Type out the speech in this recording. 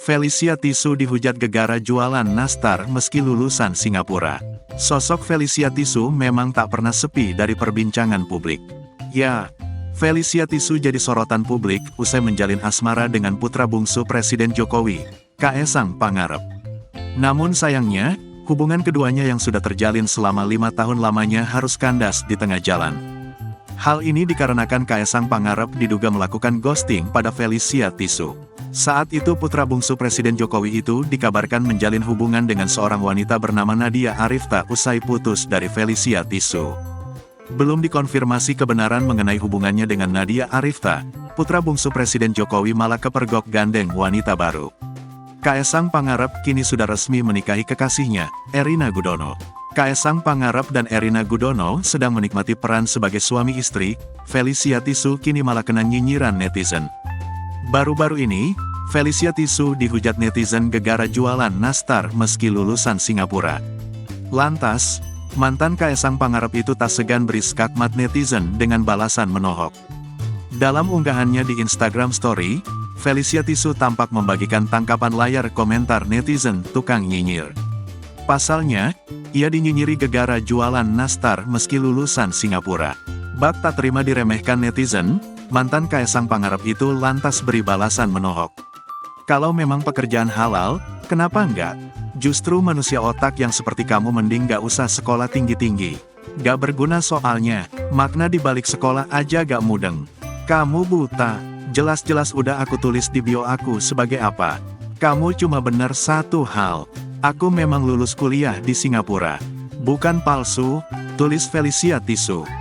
Felicia Tisu dihujat gegara jualan nastar meski lulusan Singapura. Sosok Felicia Tisu memang tak pernah sepi dari perbincangan publik. Ya, Felicia Tisu jadi sorotan publik usai menjalin asmara dengan putra bungsu Presiden Jokowi, Kaesang Pangarep. Namun sayangnya, hubungan keduanya yang sudah terjalin selama 5 tahun lamanya harus kandas di tengah jalan. Hal ini dikarenakan Kaesang Pangarep diduga melakukan ghosting pada Felicia Tisu. Saat itu putra bungsu Presiden Jokowi itu dikabarkan menjalin hubungan dengan seorang wanita bernama Nadia Arifta usai putus dari Felicia Tisu. Belum dikonfirmasi kebenaran mengenai hubungannya dengan Nadia Arifta, putra bungsu Presiden Jokowi malah kepergok gandeng wanita baru. Kaesang Pangarep kini sudah resmi menikahi kekasihnya, Erina Gudono. Kaesang Pangarep dan Erina Gudono sedang menikmati peran sebagai suami istri. Felicia Tisu kini malah kena nyinyiran netizen. Baru-baru ini, Felicia Tisu dihujat netizen gegara jualan nastar meski lulusan Singapura. Lantas, mantan Kaesang Pangarep itu tak segan beri skakmat netizen dengan balasan menohok. Dalam unggahannya di Instagram Story, Felicia Tisu tampak membagikan tangkapan layar komentar netizen tukang nyinyir. Pasalnya, ia dinyinyiri gegara jualan nastar meski lulusan Singapura. Bak tak terima diremehkan netizen, mantan Kaesang Pangarep itu lantas beri balasan menohok. Kalau memang pekerjaan halal, kenapa enggak? Justru manusia otak yang seperti kamu mending gak usah sekolah tinggi-tinggi. Gak berguna soalnya, makna di balik sekolah aja gak mudeng. Kamu buta, jelas-jelas udah aku tulis di bio aku sebagai apa. Kamu cuma bener satu hal, aku memang lulus kuliah di Singapura. Bukan palsu, tulis Felicia Tisu.